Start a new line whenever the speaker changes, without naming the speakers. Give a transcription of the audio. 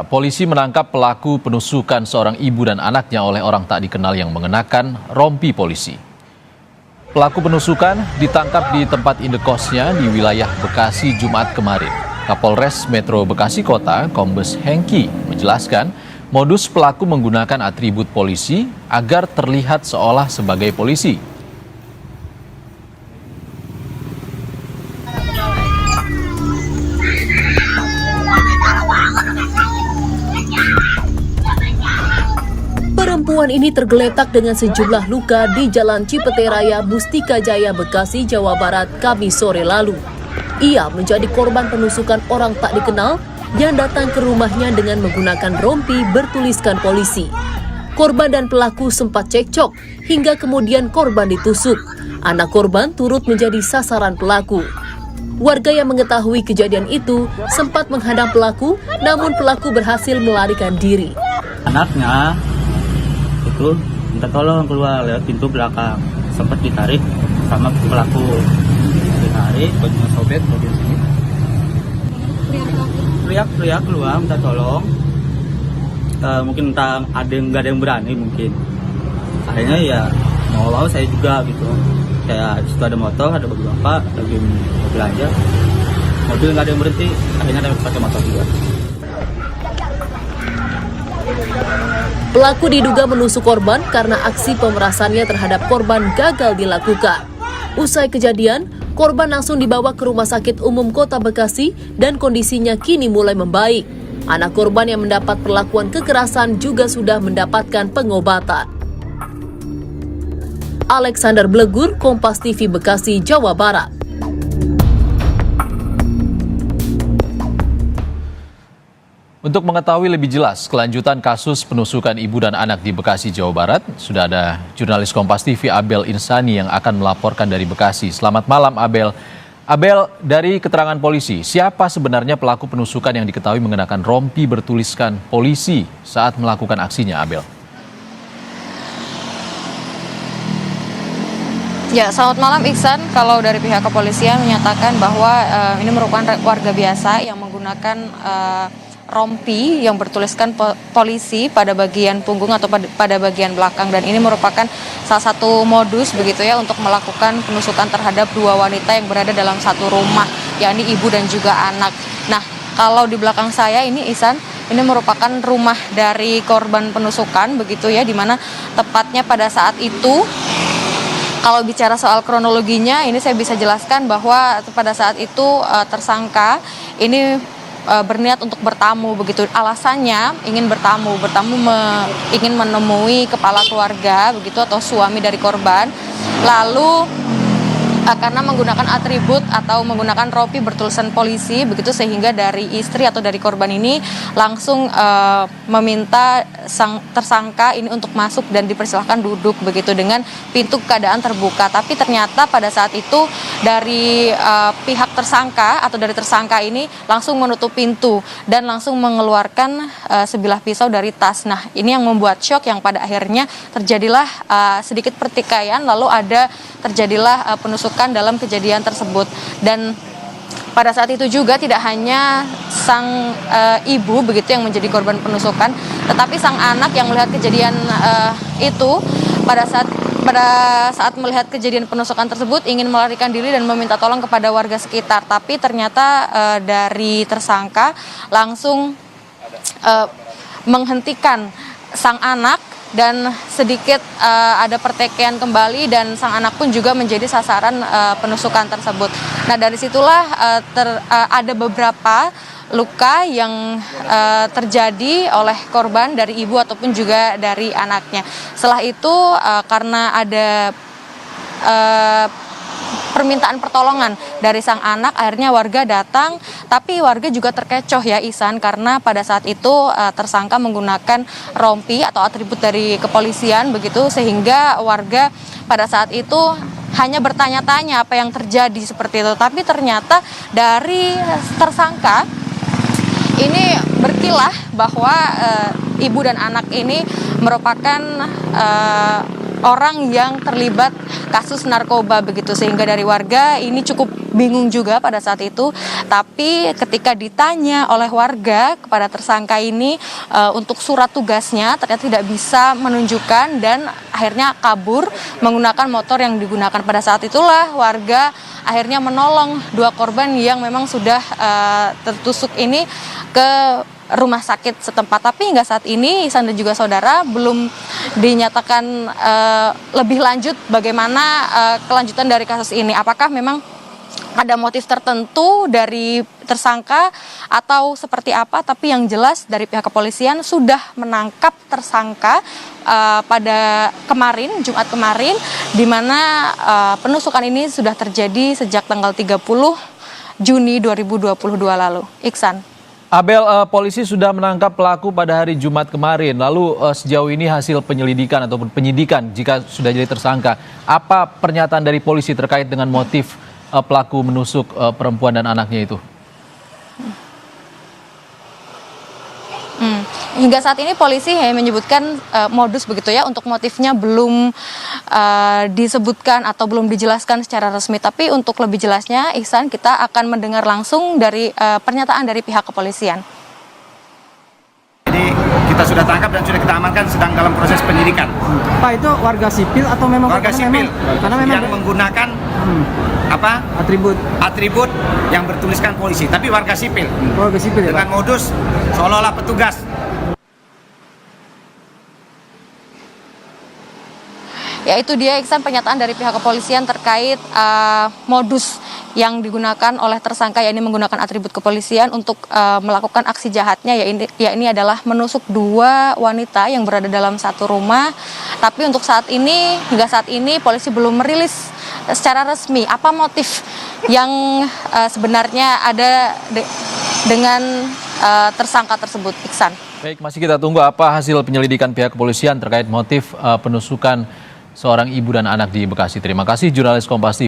Polisi menangkap pelaku penusukan seorang ibu dan anaknya oleh orang tak dikenal yang mengenakan rompi polisi. Pelaku penusukan ditangkap di tempat indekosnya di wilayah Bekasi Jumat kemarin. Kapolres Metro Bekasi Kota, Kombes Hengki, menjelaskan modus pelaku menggunakan atribut polisi agar terlihat seolah sebagai polisi.
Perempuan ini tergeletak dengan sejumlah luka di Jalan Cipete Raya, Mustika Jaya, Bekasi, Jawa Barat, Kamis sore lalu. Ia menjadi korban penusukan orang tak dikenal yang datang ke rumahnya dengan menggunakan rompi bertuliskan polisi. Korban dan pelaku sempat cekcok hingga kemudian korban ditusuk. Anak korban turut menjadi sasaran pelaku. Warga yang mengetahui kejadian itu sempat menghadang pelaku, namun pelaku berhasil melarikan diri.
Anaknya itu minta tolong keluar lewat pintu belakang, sempat ditarik sama pelaku, ditarik bajunya sobek bagian sini, teriak keluar minta tolong. Mungkin entah nggak ada yang berani, mungkin akhirnya ya mau saya juga gitu. Kayak di situ ada motor, ada beberapa lagi belanja, mobil nggak ada yang berhenti, akhirnya ada pakai motor juga.
Pelaku diduga menusuk korban karena aksi pemerasannya terhadap korban gagal dilakukan. Usai kejadian, korban langsung dibawa ke Rumah Sakit Umum Kota Bekasi dan kondisinya kini mulai membaik. Anak korban yang mendapat perlakuan kekerasan juga sudah mendapatkan pengobatan. Alexander Blegur, Kompas TV Bekasi, Jawa Barat.
Untuk mengetahui lebih jelas kelanjutan kasus penusukan ibu dan anak di Bekasi, Jawa Barat, sudah ada jurnalis Kompas TV Abel Insani yang akan melaporkan dari Bekasi. Selamat malam, Abel. Abel, dari keterangan polisi, siapa sebenarnya pelaku penusukan yang diketahui mengenakan rompi bertuliskan polisi saat melakukan aksinya, Abel?
Ya, selamat malam Iksan. Kalau dari pihak kepolisian menyatakan bahwa ini merupakan warga biasa yang menggunakan rompi yang bertuliskan polisi pada bagian punggung atau pada bagian belakang, dan ini merupakan salah satu modus begitu ya untuk melakukan penusukan terhadap dua wanita yang berada dalam satu rumah, yakni ibu dan juga anak. Nah, kalau di belakang saya ini Ihsan, ini merupakan rumah dari korban penusukan begitu ya, dimana tepatnya pada saat itu kalau bicara soal kronologinya ini saya bisa jelaskan bahwa pada saat itu tersangka ini berniat untuk bertamu begitu, alasannya ingin ingin menemui kepala keluarga begitu atau suami dari korban, lalu karena menggunakan atribut atau menggunakan rompi bertulisan polisi begitu, sehingga dari istri atau dari korban ini langsung meminta sang tersangka ini untuk masuk dan dipersilahkan duduk begitu dengan pintu keadaan terbuka. Tapi ternyata pada saat itu dari pihak tersangka atau dari tersangka ini langsung menutup pintu dan langsung mengeluarkan sebilah pisau dari tas. Nah, ini yang membuat syok, yang pada akhirnya terjadilah sedikit pertikaian, lalu terjadilah penusukan dalam kejadian tersebut. Dan pada saat itu juga tidak hanya sang ibu begitu yang menjadi korban penusukan, tetapi sang anak yang melihat kejadian itu pada saat melihat kejadian penusukan tersebut ingin melarikan diri dan meminta tolong kepada warga sekitar, tapi ternyata dari tersangka langsung menghentikan sang anak dan sedikit ada pertikaian kembali, dan sang anak pun juga menjadi sasaran penusukan tersebut. Nah, dari situlah ada beberapa luka yang terjadi oleh korban dari ibu ataupun juga dari anaknya. Setelah itu karena ada permintaan pertolongan dari sang anak, akhirnya warga datang, tapi warga juga terkecoh ya Ihsan, karena pada saat itu tersangka menggunakan rompi atau atribut dari kepolisian begitu, sehingga warga pada saat itu hanya bertanya-tanya apa yang terjadi seperti itu. Tapi ternyata dari tersangka ini berkilah bahwa ibu dan anak ini merupakan orang yang terlibat kasus narkoba begitu, sehingga dari warga ini cukup bingung juga pada saat itu. Tapi ketika ditanya oleh warga kepada tersangka ini untuk surat tugasnya, ternyata tidak bisa menunjukkan dan akhirnya kabur menggunakan motor yang digunakan. Pada saat itulah warga akhirnya menolong dua korban yang memang sudah tertusuk ini ke rumah sakit setempat. Tapi hingga saat ini Ihsan dan juga saudara belum dinyatakan lebih lanjut bagaimana kelanjutan dari kasus ini. Apakah memang ada motif tertentu dari tersangka atau seperti apa, tapi yang jelas dari pihak kepolisian sudah menangkap tersangka pada kemarin, Jumat kemarin, di mana penusukan ini sudah terjadi sejak tanggal 30 Juni 2022 lalu. Iksan.
Abel, polisi sudah menangkap pelaku pada hari Jumat kemarin. Lalu sejauh ini hasil penyelidikan ataupun penyidikan jika sudah jadi tersangka, apa pernyataan dari polisi terkait dengan motif pelaku menusuk perempuan dan anaknya itu?
Hingga saat ini polisi hanya menyebutkan modus begitu ya, untuk motifnya belum disebutkan atau belum dijelaskan secara resmi. Tapi untuk lebih jelasnya, Ihsan, kita akan mendengar langsung dari pernyataan dari pihak kepolisian.
Jadi kita sudah tangkap dan sudah kita amankan, sedang dalam proses penyidikan.
Pak, itu warga sipil atau memang
Warga sipil
karena memang
yang menggunakan atribut yang bertuliskan polisi, tapi warga sipil.
warga sipil ya,
Dengan
Pak?
modus seolah-olah petugas.
Ya, itu dia, Iksan, pernyataan dari pihak kepolisian terkait modus yang digunakan oleh tersangka, yakni menggunakan atribut kepolisian untuk melakukan aksi jahatnya, ini adalah menusuk dua wanita yang berada dalam satu rumah. Tapi untuk hingga saat ini polisi belum merilis secara resmi apa motif yang sebenarnya ada dengan tersangka tersebut, Iksan.
Baik, masih kita tunggu apa hasil penyelidikan pihak kepolisian terkait motif penusukan seorang ibu dan anak di Bekasi. Terima kasih jurnalis Kompas TV.